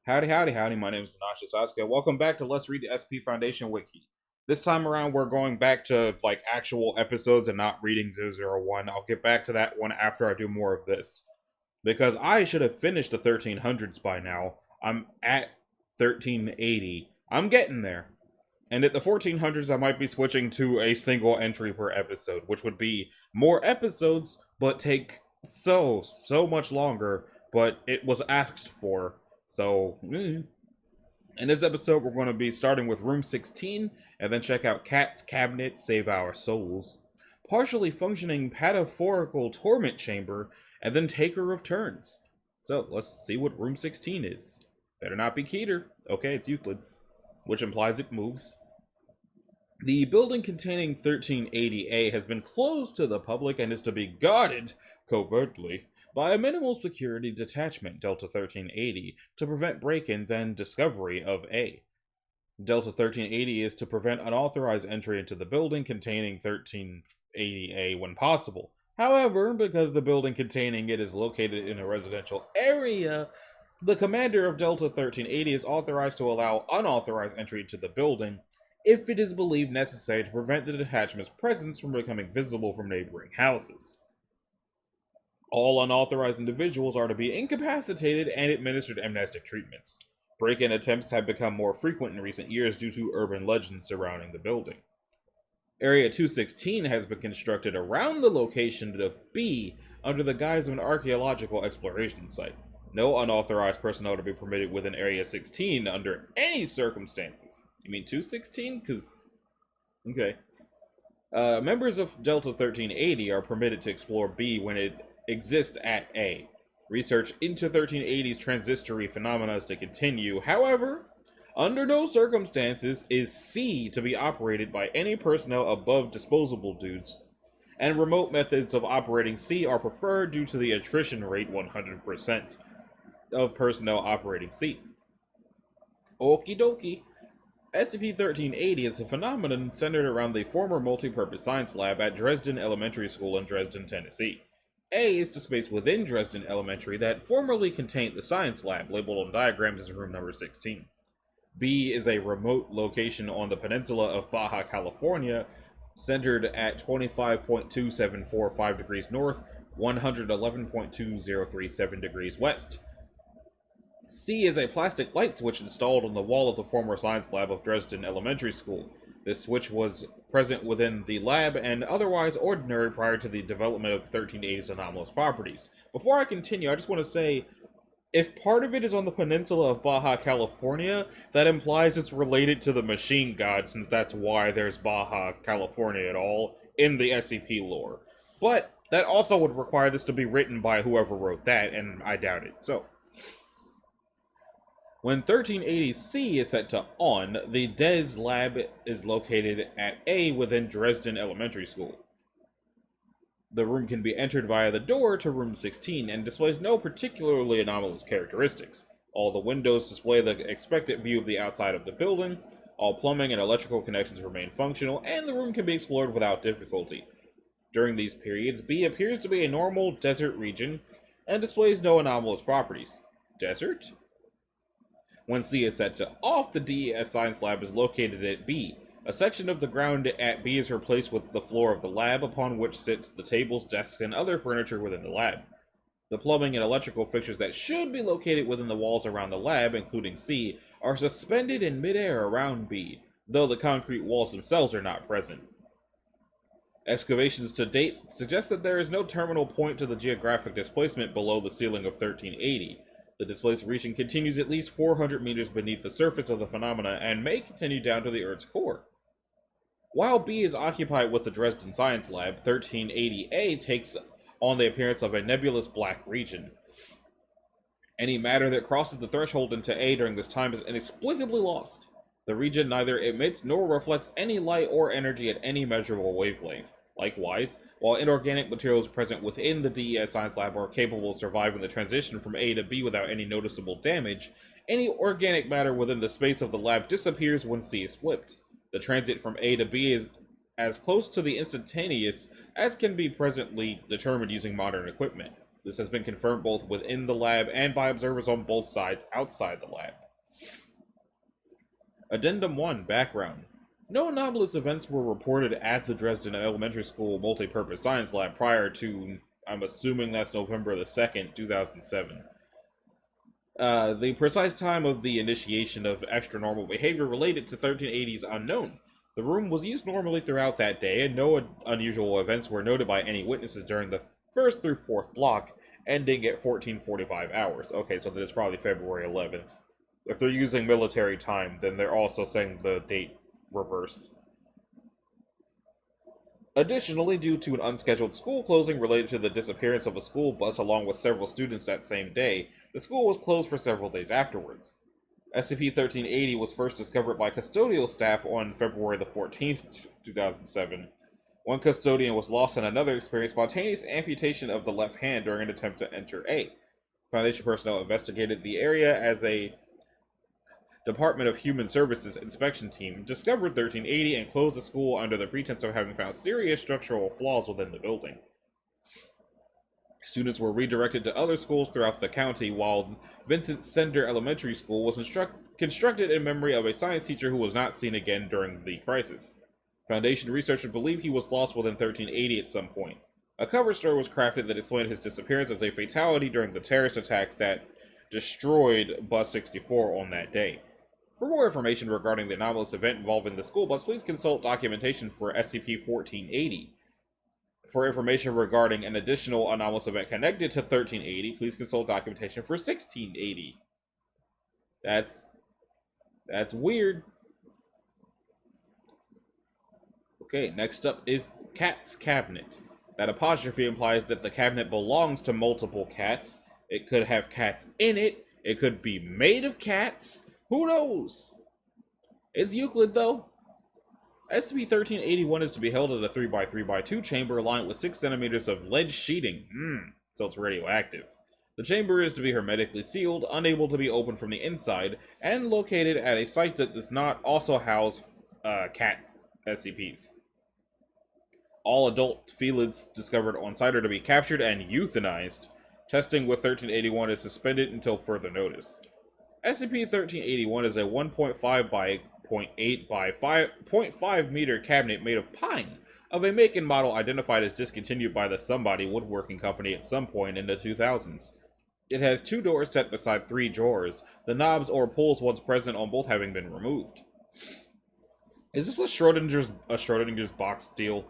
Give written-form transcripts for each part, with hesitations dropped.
Howdy, howdy, howdy. My name is Natasha Sasuke. Welcome back to Let's Read the SCP Foundation Wiki. This time around, we're going back to like actual episodes and not reading 001. I'll get back to that one after I do more of this. Because I should have finished the 1300s by now. I'm at 1380. I'm getting there. And at the 1400s, I might be switching to a single entry per episode, which would be more episodes, but take so much longer, but it was asked for. So, in this episode, we're going to be starting with room 16, and then check out Cat's Cabinet, Save Our Souls, partially functioning Pataphorical Torment Chamber, and then Taker of Turns. So, let's see what room 16 is. Better not be Keter. Okay, it's Euclid, which implies it moves. The building containing 1380A has been closed to the public and is to be guarded, covertly, by a minimal security detachment, Delta 1380, to prevent break-ins and discovery of A. Delta 1380 is to prevent unauthorized entry into the building containing 1380A when possible. However, because the building containing it is located in a residential area, the commander of Delta 1380 is authorized to allow unauthorized entry to the building if it is believed necessary to prevent the detachment's presence from becoming visible from neighboring houses. All unauthorized individuals are to be incapacitated and administered amnestic treatments. Break-in attempts have become more frequent in recent years due to urban legends surrounding the building. Area 216 has been constructed around the location of B under the guise of an archaeological exploration site. No unauthorized personnel to be permitted within Area 16 under any circumstances. You mean 216? Because... okay. Members of Delta 1380 are permitted to explore B when it exists at A. Research into 1380's transistory phenomena is to continue. However, under no circumstances is C to be operated by any personnel above disposable dudes, and remote methods of operating C are preferred due to the attrition rate 100% of personnel operating C. Okie dokie. SCP-1380 is a phenomenon centered around the former multi-purpose science lab at Dresden Elementary School in Dresden, Tennessee. A is the space within Dresden Elementary that formerly contained the science lab, labeled on diagrams as room number 16. B is a remote location on the peninsula of Baja California, centered at 25.2745 degrees north, 111.2037 degrees west. C is a plastic light switch installed on the wall of the former science lab of Dresden Elementary School. This switch was present within the lab and otherwise ordinary prior to the development of 1380's anomalous properties. Before I continue, I just want to say, if part of it is on the peninsula of Baja California, that implies it's related to the machine god, since that's why there's Baja California at all in the SCP lore. But that also would require this to be written by whoever wrote that, and I doubt it. So, when 1380C is set to on, the DES lab is located at A within Dresden Elementary School. The room can be entered via the door to room 16 and displays no particularly anomalous characteristics. All the windows display the expected view of the outside of the building, all plumbing and electrical connections remain functional, and the room can be explored without difficulty. During these periods, B appears to be a normal desert region and displays no anomalous properties. Desert? When C is set to off, the DES Science Lab is located at B. A section of the ground at B is replaced with the floor of the lab, upon which sits the tables, desks, and other furniture within the lab. The plumbing and electrical fixtures that should be located within the walls around the lab, including C, are suspended in midair around B, though the concrete walls themselves are not present. Excavations to date suggest that there is no terminal point to the geographic displacement below the ceiling of 1380. The displaced region continues at least 400 meters beneath the surface of the phenomena and may continue down to the Earth's core. While B is occupied with the Dresden Science Lab, 1380A takes on the appearance of a nebulous black region. Any matter that crosses the threshold into A during this time is inexplicably lost. The region neither emits nor reflects any light or energy at any measurable wavelength. Likewise, while inorganic materials present within the DES Science Lab are capable of surviving the transition from A to B without any noticeable damage, any organic matter within the space of the lab disappears when C is flipped. The transit from A to B is as close to the instantaneous as can be presently determined using modern equipment. This has been confirmed both within the lab and by observers on both sides outside the lab. Addendum 1, background. No anomalous events were reported at the Dresden Elementary School Multipurpose Science Lab prior to, I'm assuming that's November the 2nd, 2007. The precise time of the initiation of extra-normal behavior related to 1380 is unknown. The room was used normally throughout that day, and no unusual events were noted by any witnesses during the 1st through 4th block, ending at 14:45 hours. Okay, so that is probably February 11th. If they're using military time, then they're also saying the date reverse. Additionally, due to an unscheduled school closing related to the disappearance of a school bus along with several students that same day, the school was closed for several days afterwards. SCP-1380 was first discovered by custodial staff on February the 14th, 2007. One custodian was lost and another experienced spontaneous amputation of the left hand during an attempt to enter A. Foundation personnel investigated the area as a Department of Human Services inspection team discovered 1380 and closed the school under the pretense of having found serious structural flaws within the building. Students were redirected to other schools throughout the county, while Vincent Sender Elementary School was constructed in memory of a science teacher who was not seen again during the crisis. Foundation researchers believe he was lost within 1380 at some point. A cover story was crafted that explained his disappearance as a fatality during the terrorist attack that destroyed Bus 64 on that day. For more information regarding the anomalous event involving the school bus, please consult documentation for SCP-1480. For information regarding an additional anomalous event connected to 1380, please consult documentation for 1680. That's weird. Okay, next up is Cat's Cabinet. That apostrophe implies that the cabinet belongs to multiple cats. It could have cats in it. It could be made of cats. Who knows? It's Euclid, though. SCP-1381 is to be held in a 3x3x2 chamber lined with 6 centimeters of lead sheeting. So it's radioactive. The chamber is to be hermetically sealed, unable to be opened from the inside, and located at a site that does not also house cat SCPs. All adult felids discovered on site are to be captured and euthanized. Testing with 1381 is suspended until further notice. SCP-1381 is a 1.5 by 0.8 by 5.5 meter cabinet made of pine, of a make and model identified as discontinued by the Somebody Woodworking Company at some point in the 2000s. It has 2 doors set beside 3 drawers, the knobs or pulls once present on both having been removed. Is this a Schrodinger's box deal?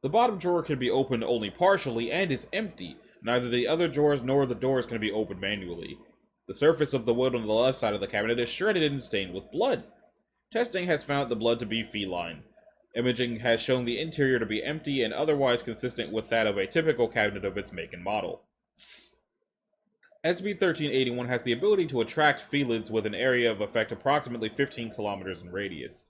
The bottom drawer can be opened only partially and is empty. Neither the other drawers nor the doors can be opened manually. The surface of the wood on the left side of the cabinet is shredded and stained with blood. Testing has found the blood to be feline. Imaging has shown the interior to be empty and otherwise consistent with that of a typical cabinet of its make and model. SCP-1381 has the ability to attract felids with an area of effect approximately 15 kilometers in radius.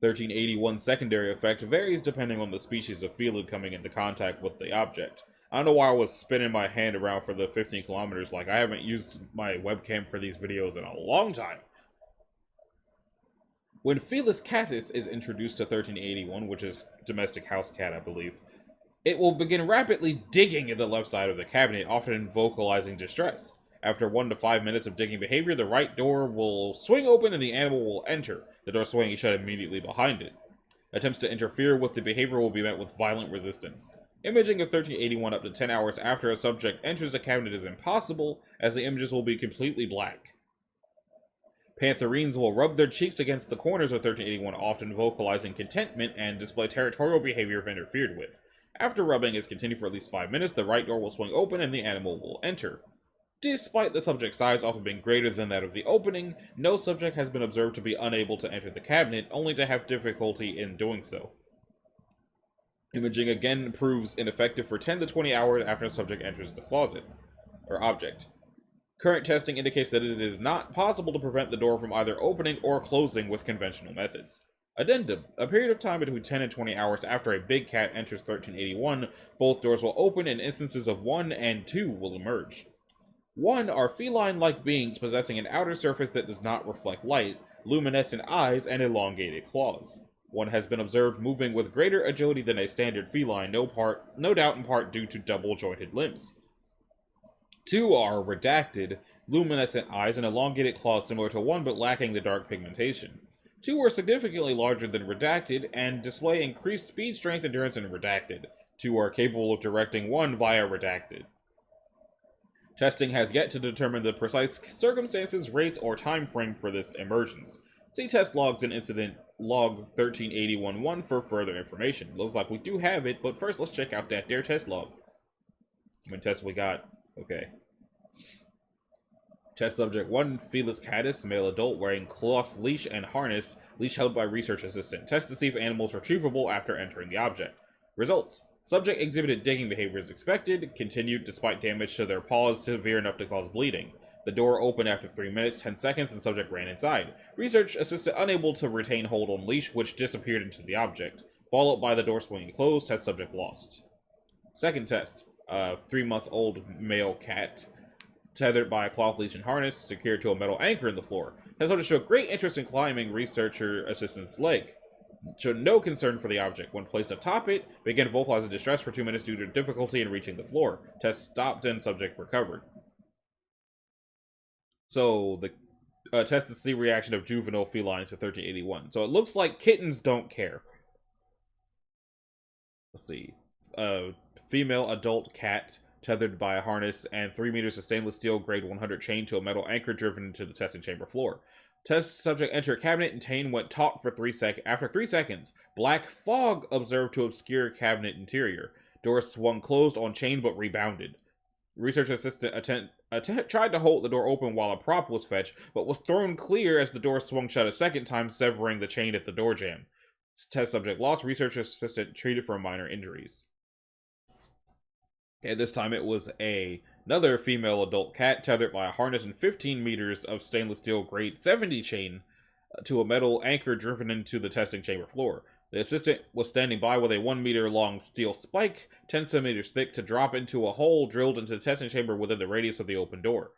1381's secondary effect varies depending on the species of felid coming into contact with the object. I don't know why I was spinning my hand around for the 15 kilometers, like I haven't used my webcam for these videos in a long time. When Felis catus is introduced to 1381, which is domestic house cat, I believe, it will begin rapidly digging in the left side of the cabinet, often vocalizing distress. After 1 to 5 minutes of digging behavior, the right door will swing open and the animal will enter, the door swinging shut immediately behind it. Attempts to interfere with the behavior will be met with violent resistance. Imaging of 1381 up to 10 hours after a subject enters the cabinet is impossible, as the images will be completely black. Pantherines will rub their cheeks against the corners of 1381, often vocalizing contentment, and display territorial behavior if interfered with. After rubbing is continued for at least 5 minutes, the right door will swing open and the animal will enter. Despite the subject's size often being greater than that of the opening, no subject has been observed to be unable to enter the cabinet, only to have difficulty in doing so. Imaging again proves ineffective for 10 to 20 hours after the subject enters the closet, or object. Current testing indicates that it is not possible to prevent the door from either opening or closing with conventional methods. Addendum. A period of time between 10 and 20 hours after a big cat enters 1381, both doors will open and instances of 1 and 2 will emerge. 1 are feline-like beings possessing an outer surface that does not reflect light, luminescent eyes, and elongated claws. 1 has been observed moving with greater agility than a standard feline, no doubt in part due to double-jointed limbs. 2 are redacted, luminescent eyes, and elongated claws similar to 1 but lacking the dark pigmentation. 2 are significantly larger than redacted and display increased speed, strength, endurance, and redacted. 2 are capable of directing 1 via redacted. Testing has yet to determine the precise circumstances, rates, or time frame for this emergence. See test logs in incident log 138011 for further information. Looks like we do have it, but first let's check out that there test log. How many tests we got? Okay. Test subject 1, Felis catus, male adult, wearing cloth leash and harness, leash held by research assistant. Test to see if animals retrievable after entering the object. Results. Subject exhibited digging behavior as expected, continued despite damage to their paws severe enough to cause bleeding. The door opened after 3 minutes, 10 seconds, and subject ran inside. Research assistant unable to retain hold on leash, which disappeared into the object. Followed by the door swinging closed, test subject lost. Second test. 3-month-old male cat, tethered by a cloth leash and harness, secured to a metal anchor in the floor. Test subject showed great interest in climbing researcher assistant's leg. Showed no concern for the object. When placed atop it, began vocalizing distress for 2 minutes due to difficulty in reaching the floor. Test stopped and subject recovered. So, the test to see reaction of juvenile felines to 1381. So it looks like kittens don't care. Let's see. Female adult cat, tethered by a harness and 3 meters of stainless steel grade 100 chain to a metal anchor driven into the testing chamber floor. Test subject entered cabinet and chain went taut for 3 seconds. After 3 seconds, black fog observed to obscure cabinet interior. Door swung closed on chain but rebounded. Research assistant tried to hold the door open while a prop was fetched, but was thrown clear as the door swung shut a second time, severing the chain at the door jamb. Test subject lost. Research assistant treated for minor injuries. Okay, this time it was another female adult cat tethered by a harness and 15 meters of stainless steel grade 70 chain to a metal anchor driven into the testing chamber floor. The assistant was standing by with a 1 meter long steel spike, 10 centimeters thick, to drop into a hole drilled into the testing chamber within the radius of the open door.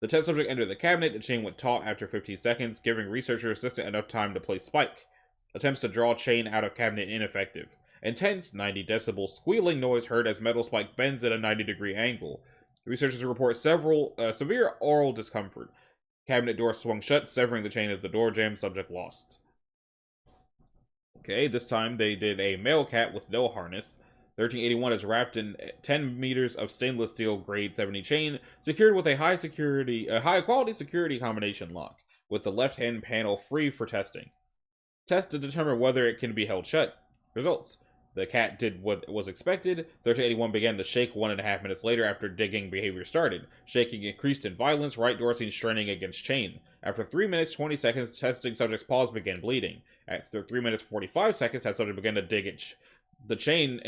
The test subject entered the cabinet. The chain went taut after 15 seconds, giving researcher assistant enough time to place spike. Attempts to draw chain out of cabinet ineffective. Intense 90 decibel squealing noise heard as metal spike bends at a 90-degree angle. Researchers report severe oral discomfort. Cabinet door swung shut, severing the chain of the door jamb. Subject lost. Okay, this time they did a male cat with no harness. 1381 is wrapped in 10 meters of stainless steel grade 70 chain, secured with a high quality security combination lock, with the left hand panel free for testing. Test to determine whether it can be held shut. Results. The cat did what was expected. 1381 began to shake 1.5 minutes later after digging behavior started. Shaking increased in violence, right door seen straining against chain. After 3 minutes 20 seconds, testing subject's paws began bleeding. After 3 minutes 45 seconds, test subject began to dig the chain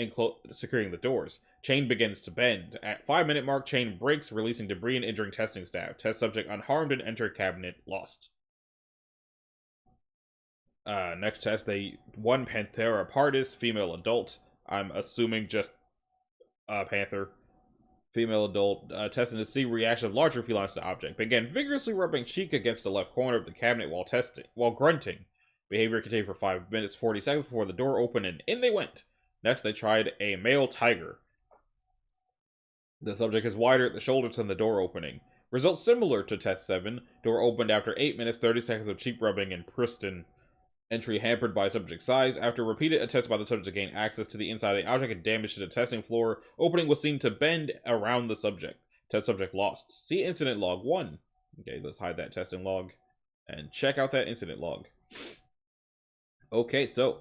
securing the doors. Chain begins to bend. At 5-minute mark, chain breaks, releasing debris and injuring testing staff. Test subject unharmed and entered cabinet lost. Next test, 1 Panthera pardus, female adult. I'm assuming just panther. Female adult, testing to see reaction of larger felines to object. Began vigorously rubbing cheek against the left corner of the cabinet while grunting. Behavior continued for 5 minutes 40 seconds before the door opened and in they went. Next, they tried a male tiger. The subject is wider at the shoulders than the door opening. Results similar to test 7. Door opened after 8 minutes 30 seconds of cheek rubbing and pristine. Entry hampered by subject size. After repeated attempts by the subject to gain access to the inside of the object and damage to the testing floor, opening was seen to bend around the subject. Test subject lost. See incident log 1. Okay, let's hide that testing log and check out that incident log. Okay, so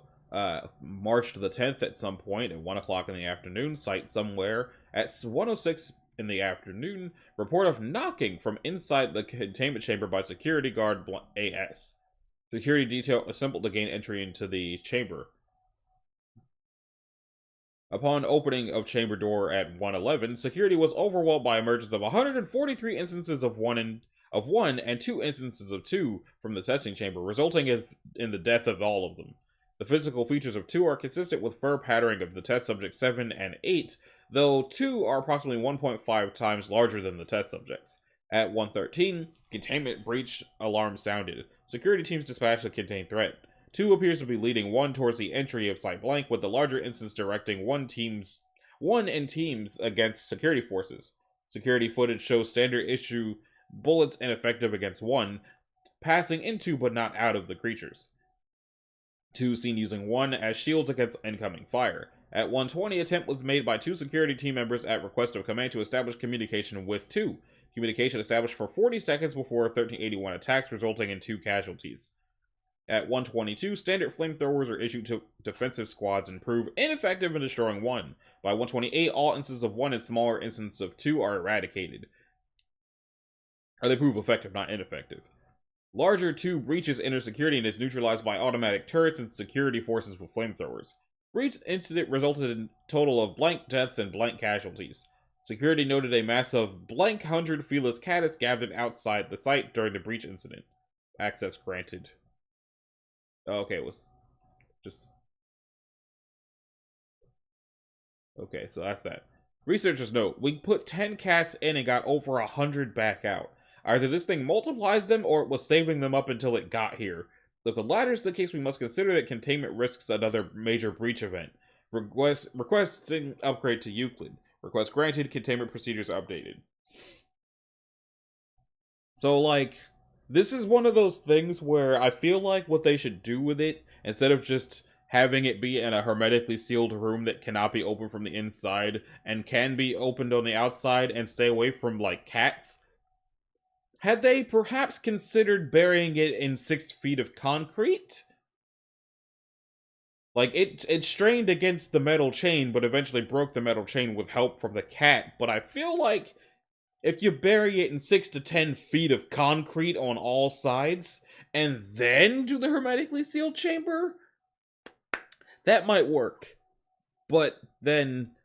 March the 10th at some point at 1 o'clock in the afternoon, site somewhere at 1:06 in the afternoon, report of knocking from inside the containment chamber by security guard AS. Security detail assembled to gain entry into the chamber. Upon opening of chamber door at 1:11, security was overwhelmed by emergence of 143 instances of one and 2 instances of 2 from the testing chamber, resulting in the death of all of them. The physical features of 2 are consistent with fur patterning of the test subjects 7 and 8, though 2 are approximately 1.5 times larger than the test subjects. At 1:13, containment breach alarm sounded. Security teams dispatched to contain threat. 2 appears to be leading 1 towards the entry of site blank, with the larger instance directing 1 in teams against security forces. Security footage shows standard issue bullets ineffective against 1, passing into but not out of the creatures. 2 seen using 1 as shields against incoming fire. At 1:20, attempt was made by 2 security team members at request of command to establish communication with 2. Communication established for 40 seconds before 1381 attacks, resulting in 2 casualties. At 1:22, standard flamethrowers are issued to defensive squads and prove ineffective in destroying 1. By 1:28, all instances of 1 and smaller instances of 2 are eradicated. Or they prove effective, not ineffective. Larger 2 breaches enter security and is neutralized by automatic turrets and security forces with flamethrowers. Breach incident resulted in a total of blank deaths and blank casualties. Security noted a mass of blank 100 felis catus gathered outside the site during the breach incident. Access granted. Okay, it was just... Okay, so that's that. Researchers note, we put 10 cats in and got over 100 back out. Either this thing multiplies them or it was saving them up until it got here. If the latter is the case, we must consider that containment risks another major breach event. Requesting upgrade to Euclid. Request granted, containment procedures updated. So, like, this is one of those things where I feel like what they should do with it, instead of just having it be in a hermetically sealed room that cannot be opened from the inside and can be opened on the outside and stay away from, like, cats, had they perhaps considered burying it in 6 feet of concrete? Like, it strained against the metal chain, but eventually broke the metal chain with help from the cat. But I feel like if you bury it in 6 to 10 feet of concrete on all sides, and then do the hermetically sealed chamber, that might work. But then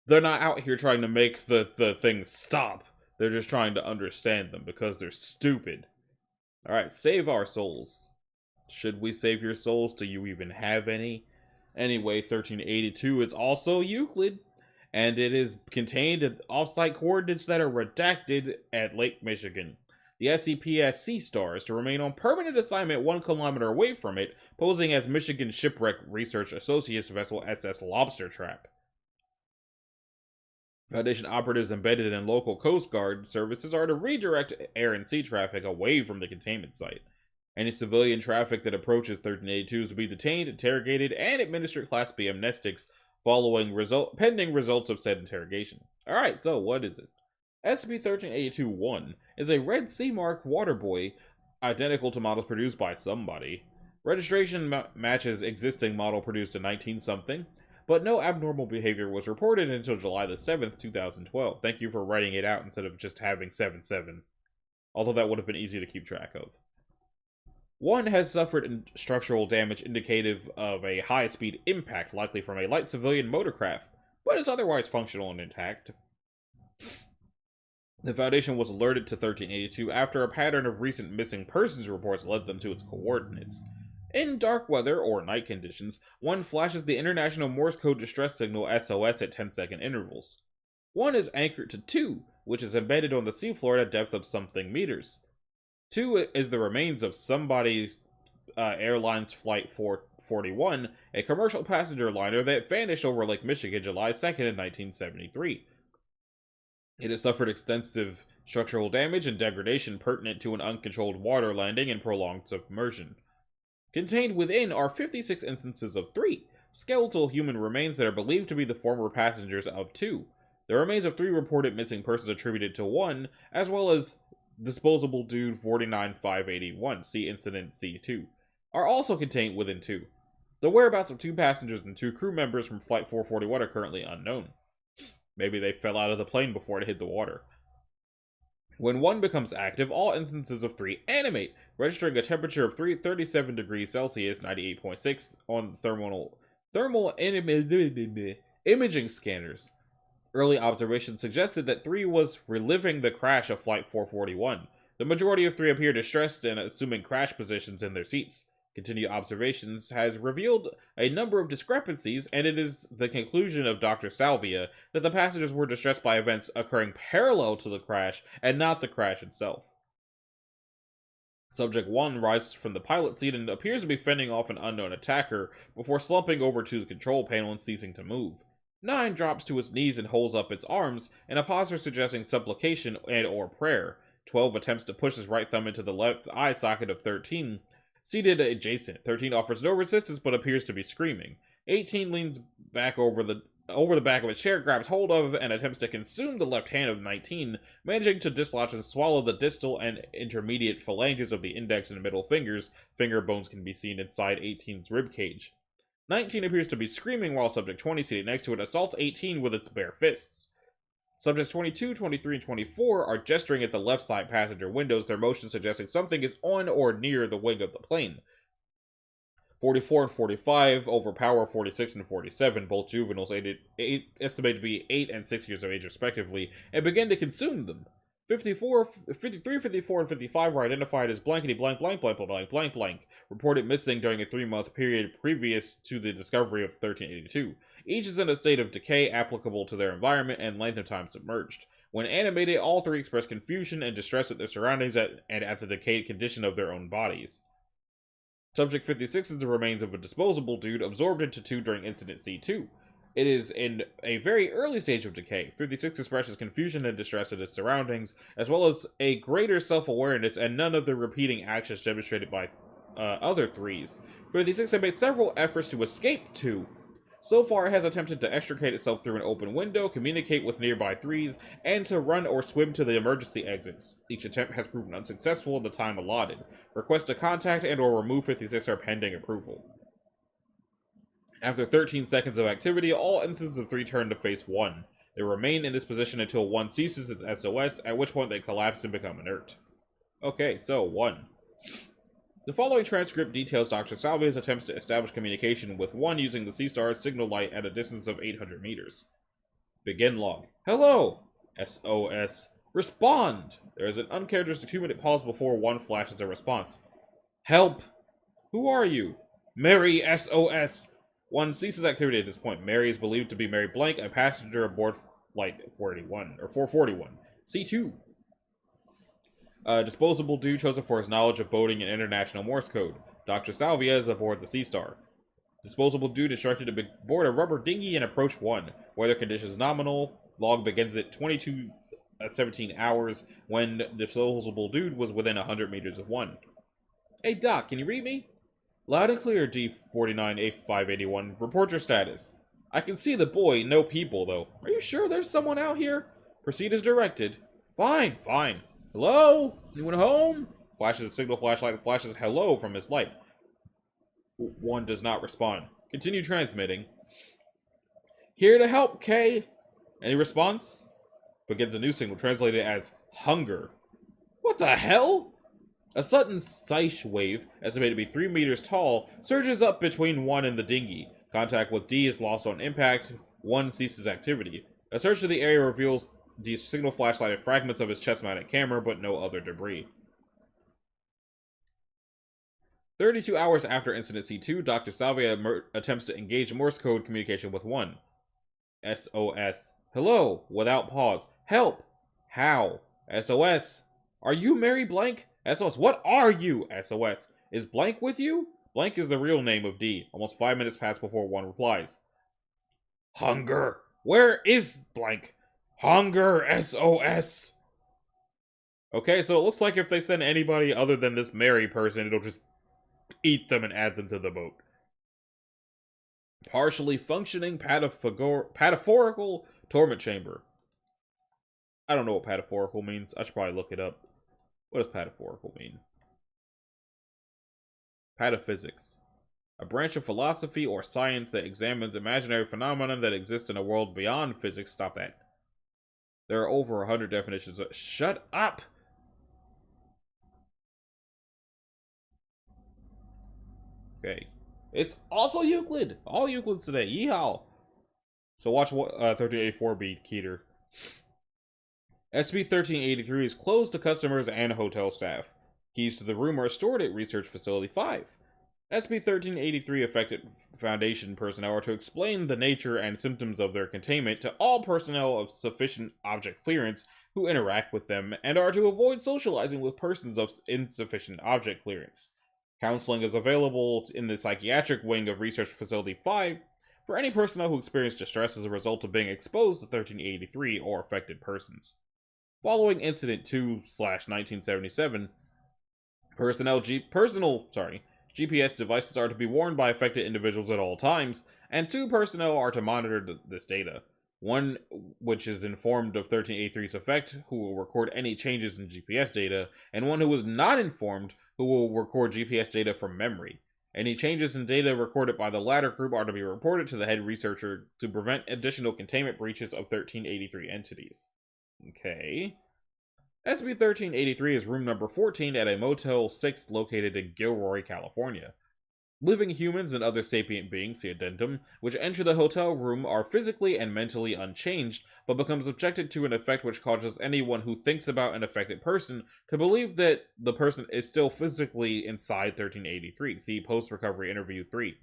they're not out here trying to make the things stop. They're just trying to understand them because they're stupid. Alright, save our souls. Should we save your souls? Do you even have any? Anyway, 1382 is also Euclid, and it is contained in off-site coordinates that are redacted at Lake Michigan. The SCP has sea stars to remain on permanent assignment 1 kilometer away from it, posing as Michigan Shipwreck Research Associates vessel SS Lobster Trap. Foundation operatives embedded in local Coast Guard services are to redirect air and sea traffic away from the containment site. Any civilian traffic that approaches 1382 is to be detained, interrogated, and administered Class B amnestics pending results of said interrogation. Alright, so what is it? SCP-1382-1 is a red sea mark water buoy identical to models produced by somebody. Registration matches existing model produced in 19-something. But no abnormal behavior was reported until July the 7th, 2012. Thank you for writing it out instead of just having 77. Although that would have been easy to keep track of. 1 has suffered structural damage indicative of a high-speed impact, likely from a light civilian motorcraft, but is otherwise functional and intact. The Foundation was alerted to 1382 after a pattern of recent missing persons reports led them to its coordinates. In dark weather, or night conditions, 1 flashes the International Morse Code Distress Signal SOS at 10-second intervals. 1 is anchored to 2, which is embedded on the seafloor at a depth of something meters. 2 is the remains of somebody's airline's Flight 441, a commercial passenger liner that vanished over Lake Michigan July 2nd in 1973. It has suffered extensive structural damage and degradation pertinent to an uncontrolled water landing and prolonged submersion. Contained within are 56 instances of 3 skeletal human remains that are believed to be the former passengers of 2. The remains of 3 reported missing persons attributed to 1, as well as disposable dude 49581, see incident C2, are also contained within 2. The whereabouts of 2 passengers and 2 crew members from Flight 441 are currently unknown. Maybe they fell out of the plane before it hit the water. When 1 becomes active, all instances of 3 animate, registering a temperature of 37 degrees Celsius, 98.6 on thermal imaging scanners. Early observations suggested that 3 was reliving the crash of Flight 441. The majority of 3 appear distressed and assuming crash positions in their seats. Continued observations has revealed a number of discrepancies, and it is the conclusion of Dr. Salvia that the passengers were distressed by events occurring parallel to the crash and not the crash itself. Subject 1 rises from the pilot seat and appears to be fending off an unknown attacker before slumping over to the control panel and ceasing to move. 9 drops to its knees and holds up its arms, in a posture suggesting supplication and or prayer. 12 attempts to push his right thumb into the left eye socket of 13, seated adjacent. 13 offers no resistance but appears to be screaming. 18 leans back over the back of a chair, grabs hold of, and attempts to consume the left hand of 19, managing to dislodge and swallow the distal and intermediate phalanges of the index and middle fingers. Finger bones can be seen inside 18's ribcage. 19 appears to be screaming while Subject 20, seated next to it, assaults 18 with its bare fists. Subjects 22, 23, and 24 are gesturing at the left side passenger windows, their motion suggesting something is on or near the wing of the plane. 44 and 45 overpower 46 and 47, both juveniles estimated to be 8 and 6 years of age respectively, and begin to consume them. 53, 54, and 55 were identified as blankety blank blank blank blank blank blank, reported missing during a 3-month period previous to the discovery of 1382. Each is in a state of decay applicable to their environment and length of time submerged. When animated, all 3 express confusion and distress at their surroundings and at the decayed condition of their own bodies. Subject 56 is the remains of a disposable dude absorbed into 2 during Incident C2. It is in a very early stage of decay. 56 expresses confusion and distress at its surroundings, as well as a greater self-awareness and none of the repeating actions demonstrated by other 3s. 56 has made several efforts to escape 2. So far, it has attempted to extricate itself through an open window, communicate with nearby 3s, and to run or swim to the emergency exits. Each attempt has proven unsuccessful in the time allotted. Requests to contact and or remove 56 are pending approval. After 13 seconds of activity, all instances of 3 turn to face 1. They remain in this position until 1 ceases its SOS, at which point they collapse and become inert. Okay, so 1. The following transcript details Dr. Salvia's attempts to establish communication with 1 using the Sea-Star's signal light at a distance of 800 meters. Begin log. Hello! SOS. Respond! There is an uncharacteristic 2-minute pause before 1 flashes a response. Help! Who are you? Mary SOS. 1 ceases activity at this point. Mary is believed to be Mary Blank, a passenger aboard flight 441. C2. Disposable dude chosen for his knowledge of boating and international Morse code. Dr. Salvia is aboard the Sea-Star. Disposable dude instructed to board a rubber dinghy and approach 1. Weather conditions nominal. Log begins at 22:17 hours when disposable dude was within 100 meters of 1. Hey Doc, can you read me? Loud and clear, D49A581. Report your status. I can see the boy, no people though. Are you sure there's someone out here? Proceed as directed. Fine, fine. Hello? Anyone home? Flashes a signal flashlight and flashes hello from his light. 1 does not respond. Continue transmitting. Here to help, K. Any response? Begins a new signal translated as hunger. What the hell? A sudden sight wave, estimated to be 3 meters tall, surges up between 1 and the dinghy. Contact with D is lost on impact. 1 ceases activity. A search of the area reveals D's signal flashlight and fragments of his chest-mounted camera, but no other debris. 32 hours after Incident C2, Dr. Salvia attempts to engage Morse code communication with 1. SOS. Hello, without pause. Help! How? SOS. Are you Mary Blank? SOS. What are you? SOS. Is Blank with you? Blank is the real name of D. Almost 5 minutes pass before 1 replies. Hunger. Where is Blank? Hunger. SOS. Okay, so it looks like if they send anybody other than this Mary person, it'll just eat them and add them to the boat. Partially functioning pataphorical torment chamber. I don't know what pataphorical means. I should probably look it up. What does pataphorical mean? Pataphysics. A branch of philosophy or science that examines imaginary phenomena that exist in a world beyond physics. Stop that. There are over 100 definitions of— Shut up! Okay. It's also Euclid! All Euclids today. Yeehaw! So watch 1384 beat, Keter. SCP-1383 is closed to customers and hotel staff. Keys to the room are stored at Research Facility 5. SCP-1383 affected Foundation personnel are to explain the nature and symptoms of their containment to all personnel of sufficient object clearance who interact with them, and are to avoid socializing with persons of insufficient object clearance. Counseling is available in the psychiatric wing of Research Facility 5, for any personnel who experienced distress as a result of being exposed to 1383 or affected persons. Following Incident 2/1977, GPS devices are to be worn by affected individuals at all times, and 2 personnel are to monitor this data. One which is informed of 1383's effect, who will record any changes in GPS data, and one who is not informed, who will record GPS data from memory. Any changes in data recorded by the latter group are to be reported to the head researcher to prevent additional containment breaches of 1383 entities. Okay. SCP-1383 is room number 14 at a Motel 6 located in Gilroy, California. Living humans and other sapient beings, see addendum, which enter the hotel room are physically and mentally unchanged, but become subjected to an effect which causes anyone who thinks about an affected person to believe that the person is still physically inside 1383. See Post-Recovery Interview 3.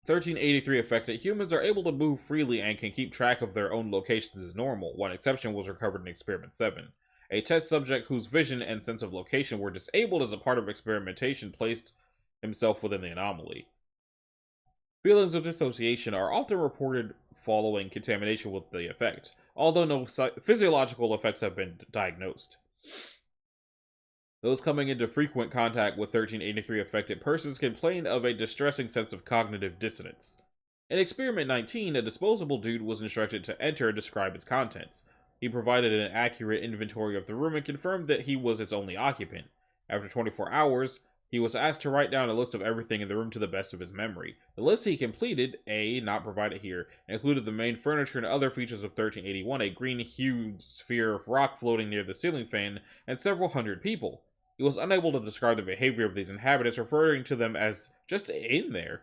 1383 affected humans are able to move freely and can keep track of their own locations as normal. One exception was recovered in Experiment 7. A test subject whose vision and sense of location were disabled as a part of experimentation placed himself within the anomaly. Feelings of dissociation are often reported following contamination with the effect, although no physiological effects have been diagnosed. Those coming into frequent contact with 1383 affected persons complain of a distressing sense of cognitive dissonance. In Experiment 19, a disposable dude was instructed to enter and describe its contents. He provided an accurate inventory of the room and confirmed that he was its only occupant. After 24 hours, he was asked to write down a list of everything in the room to the best of his memory. The list he completed, not provided here, included the main furniture and other features of 1381, a green-hued sphere of rock floating near the ceiling fan, and several hundred people. He was unable to describe the behavior of these inhabitants, referring to them as just in there.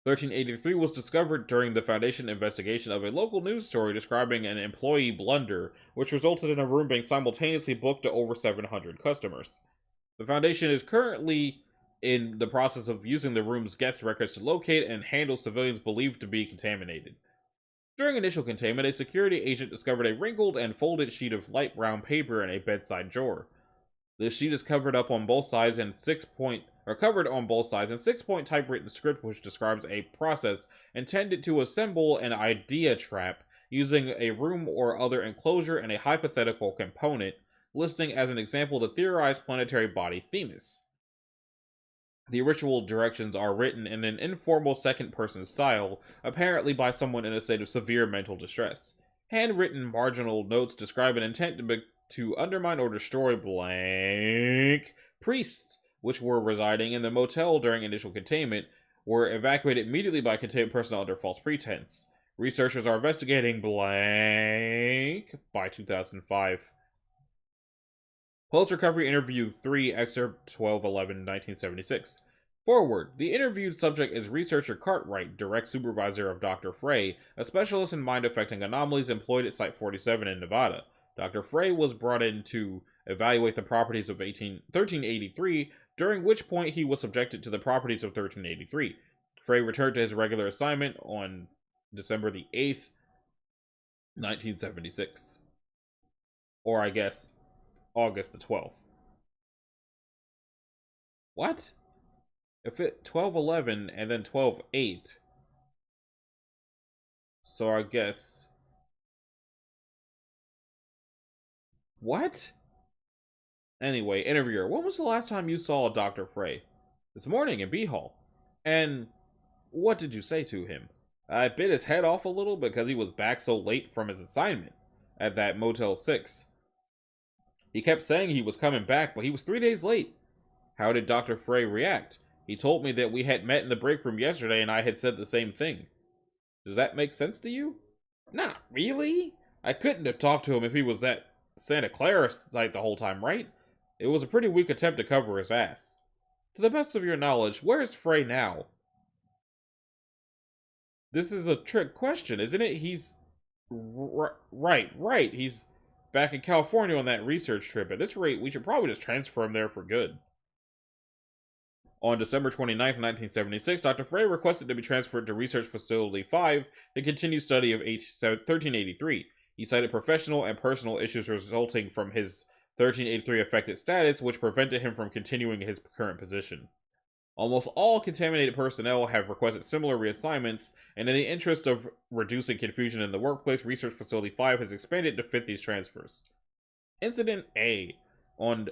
1383 was discovered during the Foundation investigation of a local news story describing an employee blunder, which resulted in a room being simultaneously booked to over 700 customers. The Foundation is currently in the process of using the room's guest records to locate and handle civilians believed to be contaminated. During initial containment, a security agent discovered a wrinkled and folded sheet of light brown paper in a bedside drawer. This sheet is covered on both sides in 6-point typewritten script which describes a process intended to assemble an idea trap using a room or other enclosure and a hypothetical component, listing as an example the theorized planetary body Themis. The ritual directions are written in an informal second-person style, apparently by someone in a state of severe mental distress. Handwritten marginal notes describe an intent to undermine or destroy blank priests, which were residing in the motel during initial containment, were evacuated immediately by containment personnel under false pretense. Researchers are investigating blank by 2005. Post-Recovery Interview 3, Excerpt 12/11/1976. Forward. The interviewed subject is researcher Cartwright, direct supervisor of Dr. Frey, a specialist in mind-affecting anomalies employed at Site 47 in Nevada. Dr. Frey was brought in to evaluate the properties of 1383, during which point he was subjected to the properties of 1383. Frey returned to his regular assignment on December the 8th, 1976. Or, I guess, August the 12th. What? If it 12/11 and then 12/8. So I guess. What? Anyway, interviewer, when was the last time you saw Dr. Frey? This morning in B Hall. And what did you say to him? I bit his head off a little because he was back so late from his assignment at that Motel 6. He kept saying he was coming back, but he was 3 days late. How did Dr. Frey react? He told me that we had met in the break room yesterday and I had said the same thing. Does that make sense to you? Not really. I couldn't have talked to him if he was at Santa Clara site the whole time, right? It was a pretty weak attempt to cover his ass. To the best of your knowledge, where is Frey now? This is a trick question, isn't it? He's... Right. He's back in California on that research trip. At this rate, we should probably just transfer him there for good. On December 29th, 1976, Dr. Frey requested to be transferred to Research Facility 5 to continue study of 1383. He cited professional and personal issues resulting from his 1383 affected status, which prevented him from continuing his current position. Almost all contaminated personnel have requested similar reassignments, and in the interest of reducing confusion in the workplace, Research Facility 5 has expanded to fit these transfers. Incident A. On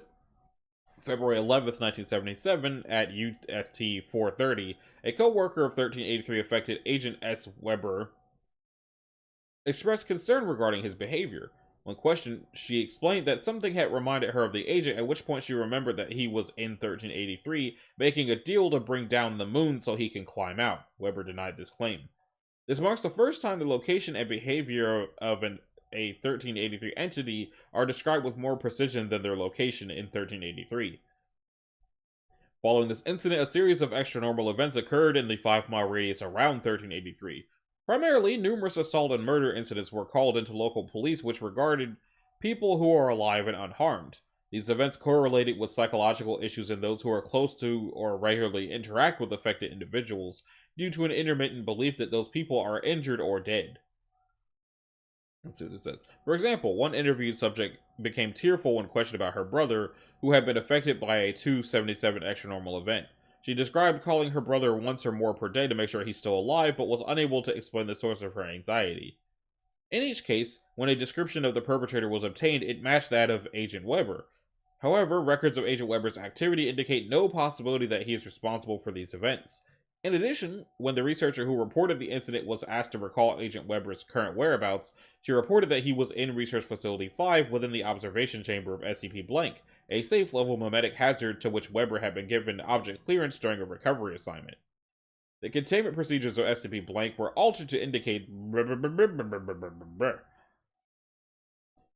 February 11th, 1977, at UST 430, a co-worker of 1383 affected Agent S. Weber expressed concern regarding his behavior. When questioned, she explained that something had reminded her of the agent, at which point she remembered that he was in 1383, making a deal to bring down the moon so he can climb out. Weber denied this claim. This marks the first time the location and behavior of a 1383 entity are described with more precision than their location in 1383. Following this incident, a series of extranormal events occurred in the 5-mile radius around 1383. Primarily, numerous assault and murder incidents were called into local police, which regarded people who are alive and unharmed. These events correlated with psychological issues in those who are close to or regularly interact with affected individuals, due to an intermittent belief that those people are injured or dead. Let's see what this says. For example, one interviewed subject became tearful when questioned about her brother, who had been affected by a 277 extranormal event. She described calling her brother once or more per day to make sure he's still alive, but was unable to explain the source of her anxiety. In each case, when a description of the perpetrator was obtained, it matched that of Agent Weber. However, records of Agent Weber's activity indicate no possibility that he is responsible for these events. In addition, when the researcher who reported the incident was asked to recall Agent Weber's current whereabouts, she reported that he was in Research Facility 5 within the observation chamber of SCP Blank, a safe-level memetic hazard to which Weber had been given object clearance during a recovery assignment. The containment procedures of SCP Blank were altered to indicate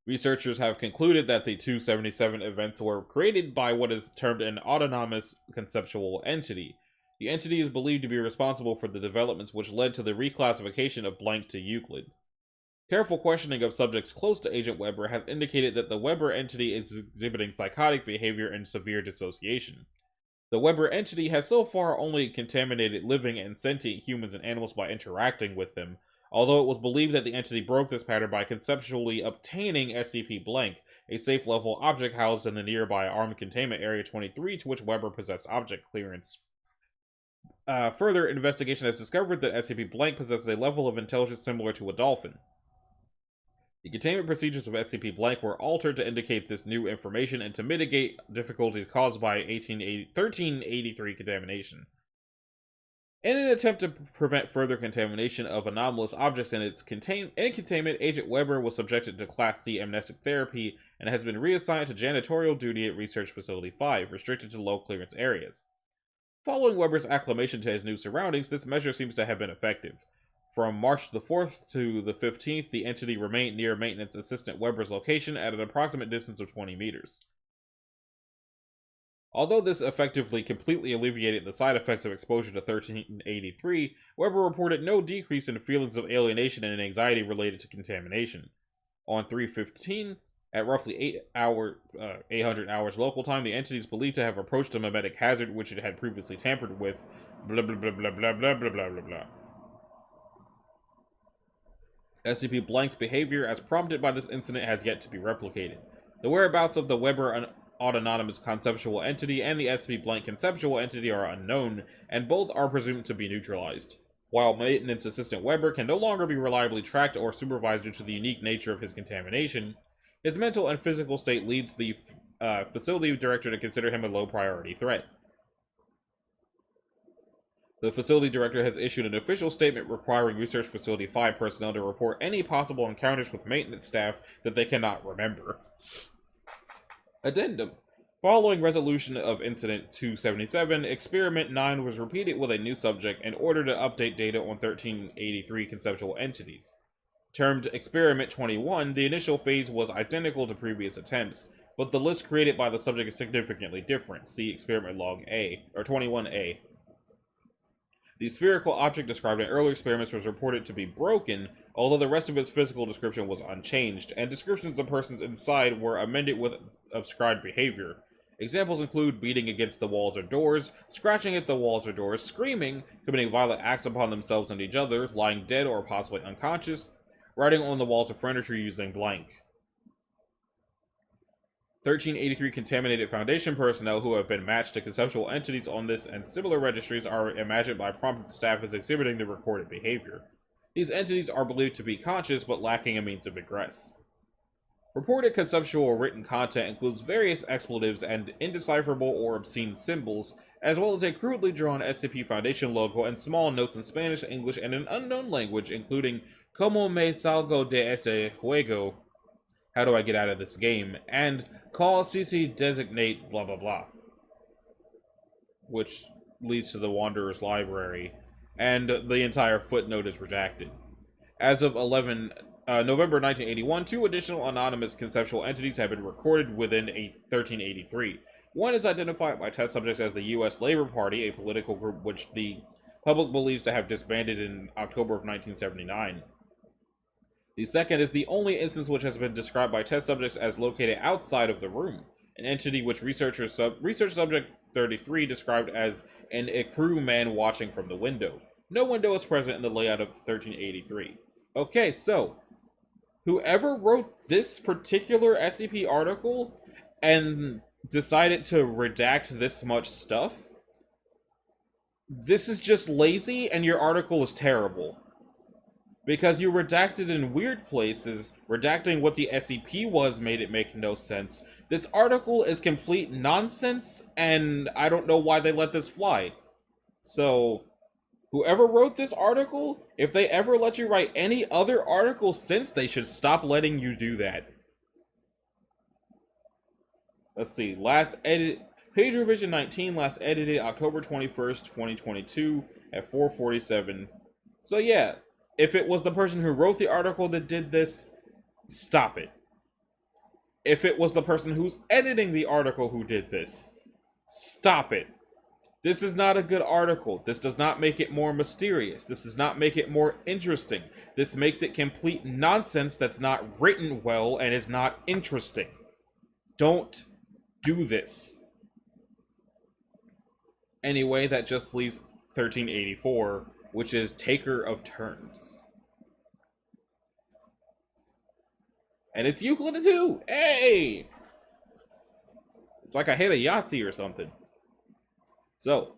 Researchers have concluded that the 277 events were created by what is termed an autonomous conceptual entity. The entity is believed to be responsible for the developments which led to the reclassification of Blank to Euclid. Careful questioning of subjects close to Agent Weber has indicated that the Weber entity is exhibiting psychotic behavior and severe dissociation. The Weber entity has so far only contaminated living and sentient humans and animals by interacting with them, although it was believed that the entity broke this pattern by conceptually obtaining SCP Blank, a safe-level object housed in the nearby Armed Containment Area 23 to which Weber possessed object clearance. Further investigation has discovered that SCP Blank possesses a level of intelligence similar to a dolphin. The containment procedures of SCP Blank were altered to indicate this new information and to mitigate difficulties caused by 1383 contamination. In an attempt to prevent further contamination of anomalous objects in its containment, Agent Weber was subjected to Class C amnestic therapy and has been reassigned to janitorial duty at Research Facility 5, restricted to low clearance areas. Following Weber's acclimation to his new surroundings, this measure seems to have been effective. From March the 4th to the 15th, the entity remained near Maintenance Assistant Weber's location at an approximate distance of 20 meters. Although this effectively completely alleviated the side effects of exposure to 1383, Weber reported no decrease in feelings of alienation and anxiety related to contamination. On 3/15, at roughly 800 hours local time, the entity is believed to have approached a memetic hazard which it had previously tampered with. Blah blah blah blah blah blah blah blah blah blah. SCP Blank's behavior, as prompted by this incident, has yet to be replicated. The whereabouts of the Weber autonomous conceptual entity and the SCP Blank conceptual entity are unknown, and both are presumed to be neutralized. While Maintenance Assistant Weber can no longer be reliably tracked or supervised due to the unique nature of his contamination, his mental and physical state leads the facility director to consider him a low-priority threat. The facility director has issued an official statement requiring Research Facility 5 personnel to report any possible encounters with maintenance staff that they cannot remember. Addendum. Following resolution of Incident 277, Experiment 9 was repeated with a new subject in order to update data on 1383 conceptual entities. Termed Experiment 21, the initial phase was identical to previous attempts, but the list created by the subject is significantly different. See Experiment Log A, or 21A. The spherical object described in earlier experiments was reported to be broken, although the rest of its physical description was unchanged, and descriptions of persons inside were amended with ascribed behavior. Examples include beating against the walls or doors, scratching at the walls or doors, screaming, committing violent acts upon themselves and each other, lying dead or possibly unconscious, writing on the walls of furniture using blank. 1383 contaminated Foundation personnel who have been matched to conceptual entities on this and similar registries are imagined by prompted staff as exhibiting the recorded behavior. These entities are believed to be conscious but lacking a means to egress. Reported conceptual written content includes various expletives and indecipherable or obscene symbols, as well as a crudely drawn SCP Foundation logo and small notes in Spanish, English, and an unknown language, including "Como me salgo de este juego?" How do I get out of this game? And "Call CC designate blah blah blah," which leads to the Wanderer's Library, and the entire footnote is redacted. As of November 1981, 2 additional anonymous conceptual entities have been recorded within 1383. One is identified by test subjects as the U.S. Labor Party, a political group which the public believes to have disbanded in October of 1979. The second is the only instance which has been described by test subjects as located outside of the room, an entity which research subject 33 described as an ecru man watching from the window. No window is present in the layout of 1383. Okay, so whoever wrote this particular SCP article and decided to redact this much stuff, this is just lazy and your article is terrible. Because you redacted in weird places, redacting what the SCP was made it make no sense. This article is complete nonsense, and I don't know why they let this fly. So, whoever wrote this article, if they ever let you write any other article since, they should stop letting you do that. Let's see, last edit, page revision 19, last edited October 21st, 2022 at 4:47. So yeah, if it was the person who wrote the article that did this, stop it. If it was the person who's editing the article who did this, stop it. This is not a good article. This does not make it more mysterious. This does not make it more interesting. This makes it complete nonsense that's not written well and is not interesting. Don't do this. Anyway, that just leaves 1384, which is Taker of Turns. And it's Euclid 2! Hey! It's like I hit a Yahtzee or something. So,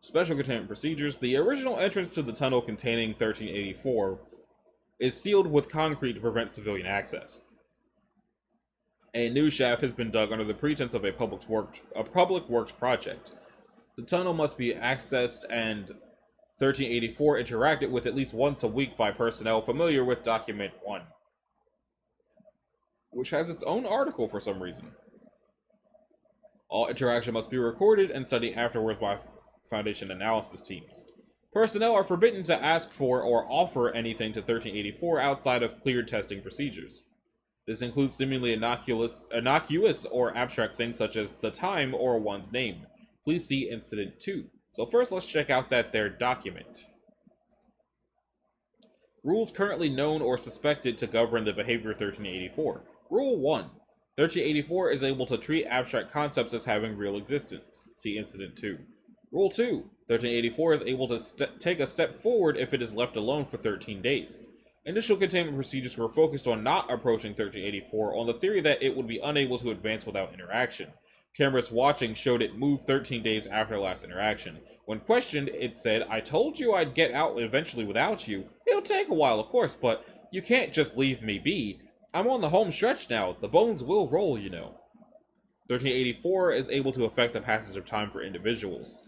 special containment procedures. The original entrance to the tunnel containing 1384 is sealed with concrete to prevent civilian access. A new shaft has been dug under the pretense of a public works project. The tunnel must be accessed and 1384 interacted with at least once a week by personnel familiar with Document 1, which has its own article for some reason. All interaction must be recorded and studied afterwards by Foundation analysis teams. Personnel are forbidden to ask for or offer anything to 1384 outside of cleared testing procedures. This includes seemingly innocuous or abstract things such as the time or one's name. Please see Incident 2. So first, let's check out their document. Rules currently known or suspected to govern the behavior of 1384. Rule 1. 1384 is able to treat abstract concepts as having real existence. See Incident 2. Rule 2. 1384 is able to take a step forward if it is left alone for 13 days. Initial containment procedures were focused on not approaching 1384 on the theory that it would be unable to advance without interaction. Cameras watching showed it move 13 days after last interaction. When questioned, it said, "I told you I'd get out eventually without you. It'll take a while, of course, but you can't just leave me be. I'm on the home stretch now. The bones will roll, you know." 1384 is able to affect the passage of time for individuals.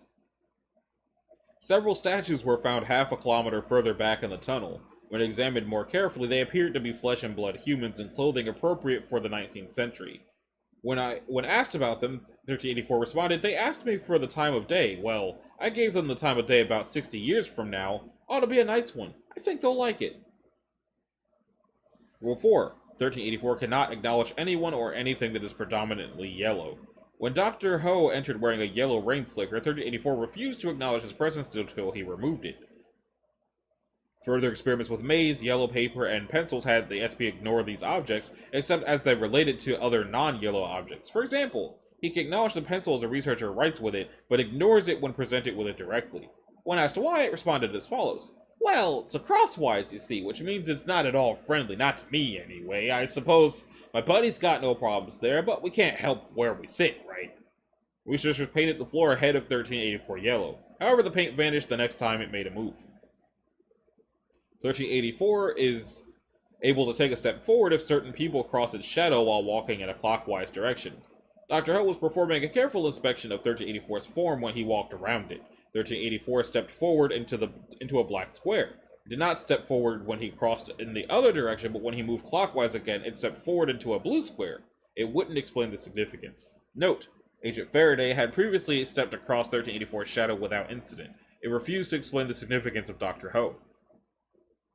Several statues were found half a kilometer further back in the tunnel. When examined more carefully, they appeared to be flesh and blood humans in clothing appropriate for the 19th century. When asked about them, 1384 responded, "They asked me for the time of day. Well, I gave them the time of day about 60 years from now. Ought to be a nice one. I think they'll like it." Rule 4. 1384 cannot acknowledge anyone or anything that is predominantly yellow. When Dr. Ho entered wearing a yellow rain slicker, 1384 refused to acknowledge his presence until he removed it. Further experiments with maize, yellow paper, and pencils had the SP ignore these objects, except as they related to other non-yellow objects. For example, he can acknowledge the pencil as a researcher writes with it, but ignores it when presented with it directly. When asked why, it responded as follows. "Well, it's a crosswise, you see, which means it's not at all friendly, not to me anyway. I suppose My buddy's got no problems there, but we can't help where we sit, right? Researchers painted the floor ahead of 1384 yellow. However, the paint vanished the next time it made a move. 1384 is able to take a step forward if certain people cross its shadow while walking in a clockwise direction. Dr. Ho was performing a careful inspection of 1384's form when he walked around it. 1384 stepped forward into a black square. It did not step forward when he crossed in the other direction, but when he moved clockwise again, it stepped forward into a blue square. It wouldn't explain the significance. Note: Agent Faraday had previously stepped across 1384's shadow without incident. It refused to explain the significance of Dr. Ho.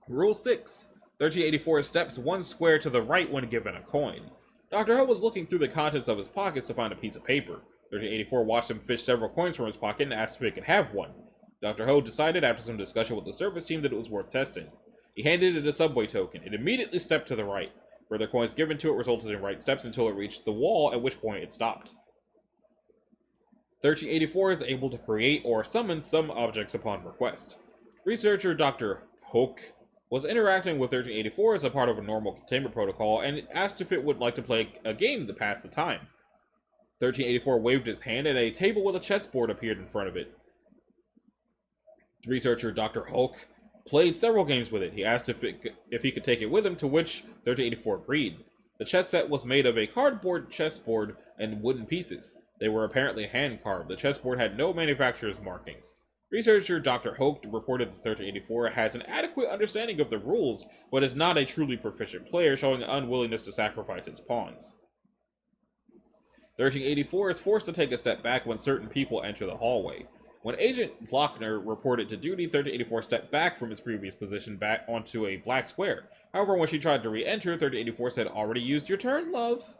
Rule 6. 1384 steps one square to the right when given a coin. Dr. Ho was looking through the contents of his pockets to find a piece of paper. 1384 watched him fish several coins from his pocket and asked if he could have one. Dr. Ho decided after some discussion with the service team that it was worth testing. He handed it a subway token. It immediately stepped to the right. Further coins given to it resulted in right steps until it reached the wall, at which point it stopped. 1384 is able to create or summon some objects upon request. Researcher Dr. Hoke was interacting with 1384 as a part of a normal containment protocol and asked if it would like to play a game to pass the time. 1384 waved his hand and a table with a chessboard appeared in front of it. Researcher Dr. Hulk played several games with it. He asked if he could take it with him, to which 1384 agreed. The chess set was made of a cardboard chessboard and wooden pieces. They were apparently hand-carved. The chessboard had no manufacturer's markings. Researcher Dr. Hoke reported that 1384 has an adequate understanding of the rules, but is not a truly proficient player, showing an unwillingness to sacrifice his pawns. 1384 is forced to take a step back when certain people enter the hallway. When Agent Lochner reported to duty, 1384 stepped back from his previous position back onto a black square. However, when she tried to re-enter, 1384 said, "Already used your turn, love."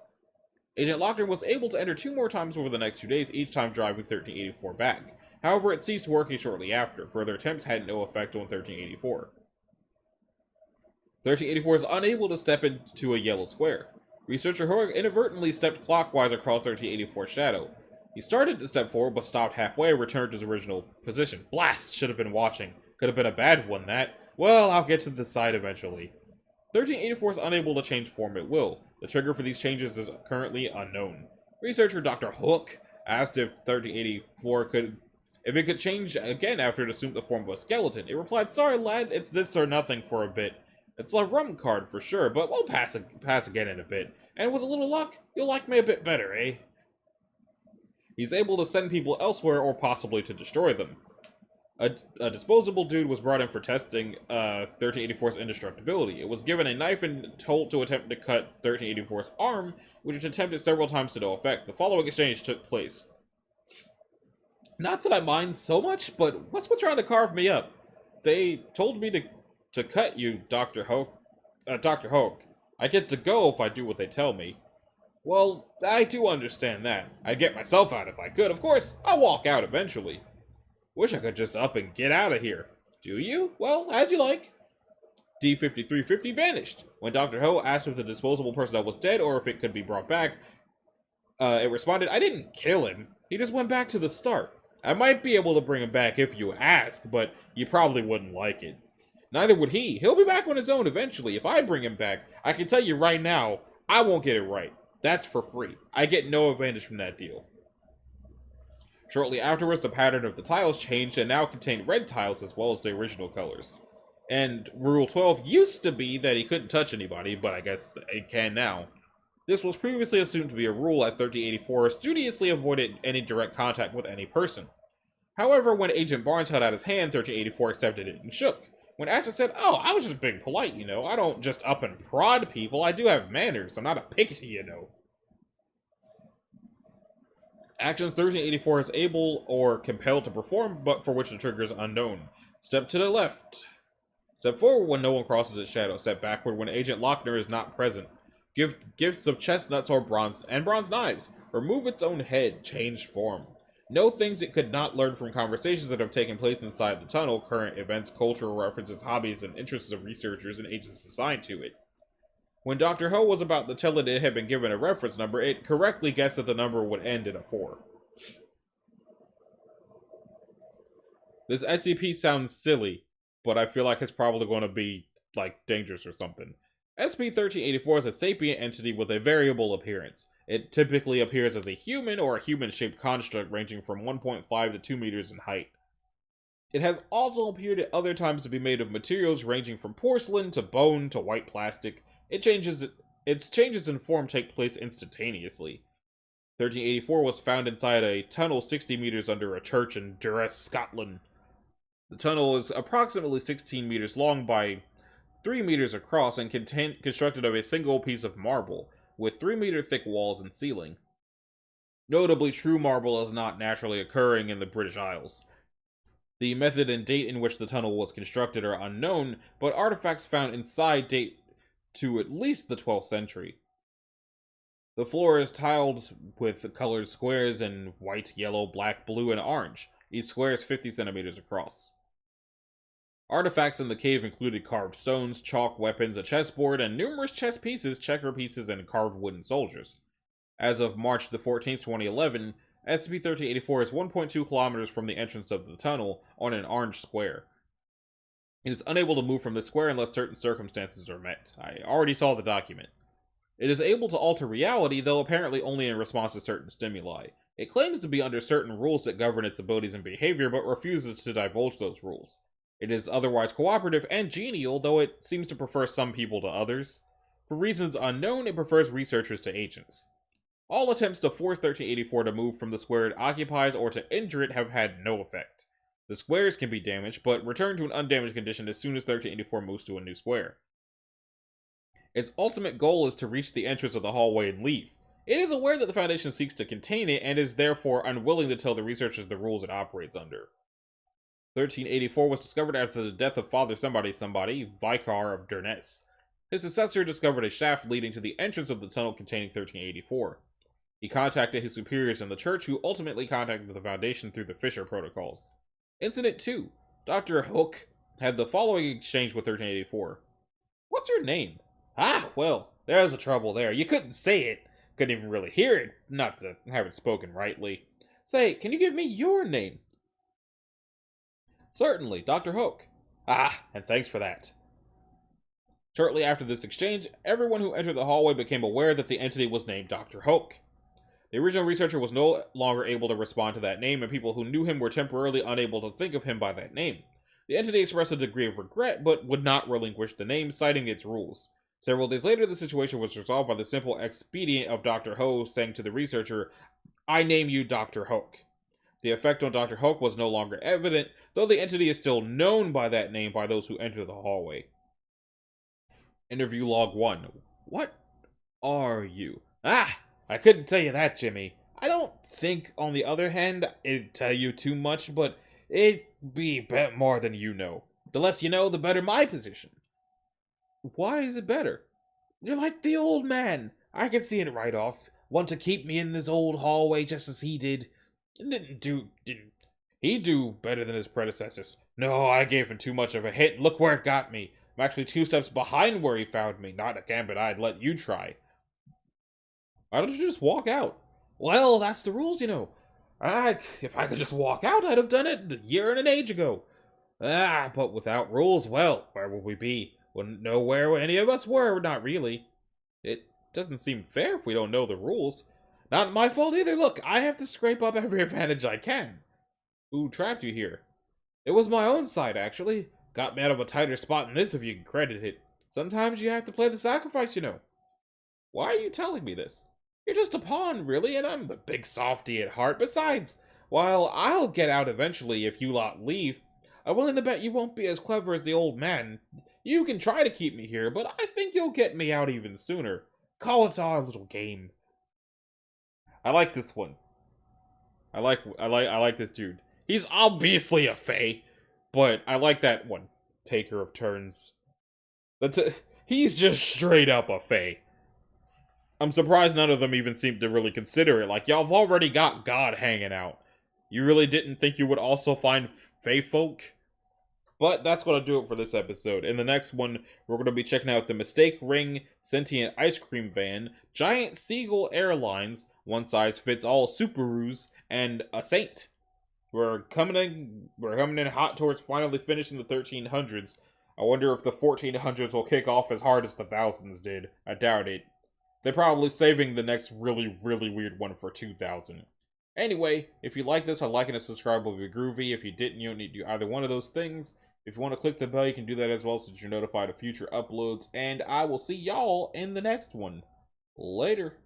Agent Lochner was able to enter 2 more times over the next 2 days, each time driving 1384 back. However, it ceased working shortly after. Further attempts had no effect on 1384. 1384 is unable to step into a yellow square. Researcher Horg inadvertently stepped clockwise across 1384's shadow. He started to step forward, but stopped halfway and returned to his original position. Blast! Should have been watching. Could have been a bad one, that. Well, I'll get to the side eventually. 1384 is unable to change form at will. The trigger for these changes is currently unknown. Researcher Dr. Hook asked if 1384 could change again after it assumed the form of a skeleton. It replied, "Sorry lad, it's this or nothing for a bit. It's a rum card for sure, but we'll pass again in a bit. And with a little luck, you'll like me a bit better, eh?" He's able to send people elsewhere or possibly to destroy them. A disposable dude was brought in for testing 1384's indestructibility. It was given a knife and told to attempt to cut 1384's arm, which it attempted several times to no effect. The following exchange took place. "Not that I mind so much, but what's with trying to carve me up? They told me to cut you, Dr. Hoke. Dr. Hoke. I get to go if I do what they tell me." "Well, I do understand that. I'd get myself out if I could. Of course, I'll walk out eventually. Wish I could just up and get out of here." "Do you? Well, as you like." D-5350 vanished. When Dr. Ho asked if the disposable personnel was dead or if it could be brought back, it responded, "I didn't kill him. He just went back to the start. I might be able to bring him back if you ask, but you probably wouldn't like it. Neither would he. He'll be back on his own eventually. If I bring him back, I can tell you right now, I won't get it right. That's for free. I get no advantage from that deal." Shortly afterwards, the pattern of the tiles changed and now contained red tiles as well as the original colors. And Rule 12 used to be that he couldn't touch anybody, but I guess it can now. This was previously assumed to be a rule, as 1384 studiously avoided any direct contact with any person. However, when Agent Barnes held out his hand, 1384 accepted it and shook. When Asa said, "Oh, I was just being polite, you know. I don't just up and prod people. I do have manners. I'm not a pixie, you know." Actions 1384 is able or compelled to perform, but for which the trigger is unknown. Step to the left. Step forward when no one crosses its shadow. Step backward when Agent Lochner is not present. Give gifts of chestnuts or bronze knives. Remove its own head. Change form. Know things it could not learn from conversations that have taken place inside the tunnel, current events, cultural references, hobbies, and interests of researchers and agents assigned to it. When Dr. Ho was about to tell it had been given a reference number, it correctly guessed that the number would end in a 4. This SCP sounds silly, but I feel like it's probably going to be, like, dangerous or something. SCP-1384 is a sapient entity with a variable appearance. It typically appears as a human or a human-shaped construct ranging from 1.5 to 2 meters in height. It has also appeared at other times to be made of materials ranging from porcelain to bone to white plastic. Its changes in form take place instantaneously. 1384 was found inside a tunnel 60 meters under a church in Durrës, Scotland. The tunnel is approximately 16 meters long by 3 meters across and constructed of a single piece of marble, with 3-meter thick walls and ceiling. Notably, true marble is not naturally occurring in the British Isles. The method and date in which the tunnel was constructed are unknown, but artifacts found inside date to at least the 12th century. The floor is tiled with colored squares in white, yellow, black, blue, and orange. Each square is 50 centimeters across. Artifacts in the cave included carved stones, chalk, weapons, a chessboard, and numerous chess pieces, checker pieces, and carved wooden soldiers. As of March the 14th, 2011, SCP-1384 is 1.2 kilometers from the entrance of the tunnel on an orange square. It is unable to move from this square unless certain circumstances are met. I already saw the document. It is able to alter reality, though apparently only in response to certain stimuli. It claims to be under certain rules that govern its abilities and behavior, but refuses to divulge those rules. It is otherwise cooperative and genial, though it seems to prefer some people to others. For reasons unknown, it prefers researchers to agents. All attempts to force 1384 to move from the square it occupies or to injure it have had no effect. The squares can be damaged, but return to an undamaged condition as soon as 1384 moves to a new square. Its ultimate goal is to reach the entrance of the hallway and leave. It is aware that the Foundation seeks to contain it, and is therefore unwilling to tell the researchers the rules it operates under. 1384 was discovered after the death of Father Somebody, Vicar of Durrës. His successor discovered a shaft leading to the entrance of the tunnel containing 1384. He contacted his superiors in the church, who ultimately contacted the Foundation through the Fisher Protocols. Incident 2. Dr. Hook had the following exchange with 1384. "What's your name?" "Ah, well, there's a trouble there. You couldn't say it. Couldn't even really hear it, not to have it spoken rightly. Say, can you give me your name?" "Certainly, Dr. Hook." "Ah, and thanks for that." Shortly after this exchange, everyone who entered the hallway became aware that the entity was named Dr. Hook. The original researcher was no longer able to respond to that name, and people who knew him were temporarily unable to think of him by that name. The entity expressed a degree of regret, but would not relinquish the name, citing its rules. Several days later, the situation was resolved by the simple expedient of Dr. Ho saying to the researcher, "I name you Dr. Hook." The effect on Dr. Hook was no longer evident, though the entity is still known by that name by those who enter the hallway. Interview Log 1. "What are you?" "Ah, I couldn't tell you that, Jimmy. I don't think, on the other hand, it'd tell you too much, but it'd be bet more than you know. The less you know, the better my position." "Why is it better?" "You're like the old man. I can see it right off. Want to keep me in this old hallway just as he did. Didn't he do better than his predecessors? No, I gave him too much of a hit. Look where it got me. I'm actually 2 steps behind where he found me. Not a gambit I'd let you try." "Why don't you just walk out?" "Well, that's the rules, you know. If I could just walk out, I'd have done it a year and an age ago. But without rules, well, where would we be? Wouldn't know where any of us were, not really. It doesn't seem fair if we don't know the rules. Not my fault either. Look, I have to scrape up every advantage I can." "Who trapped you here?" "It was my own side, actually. Got me out of a tighter spot than this, if you can credit it. Sometimes you have to play the sacrifice, you know." "Why are you telling me this?" "You're just a pawn, really, and I'm the big softy at heart. Besides, while I'll get out eventually if you lot leave, I'm willing to bet you won't be as clever as the old man. You can try to keep me here, but I think you'll get me out even sooner. Call it our little game." I like this one. I like this dude. He's obviously a fae, but I like that one. Taker of turns. He's just straight up a fae. I'm surprised none of them even seem to really consider it. Like, y'all have already got God hanging out. You really didn't think you would also find fae folk? But that's going to do it for this episode. In the next one, we're going to be checking out the Mistake Ring, Sentient Ice Cream Van, Giant Seagull Airlines, One Size Fits All Subarus, and a Saint. We're coming in hot towards finally finishing the 1300s. I wonder if the 1400s will kick off as hard as the thousands did. I doubt it. They're probably saving the next really, really weird one for 2000. Anyway, if you like this, a like and a subscribe will be groovy. If you didn't, you don't need to do either one of those things. If you want to click the bell, you can do that as well so that you're notified of future uploads. And I will see y'all in the next one. Later.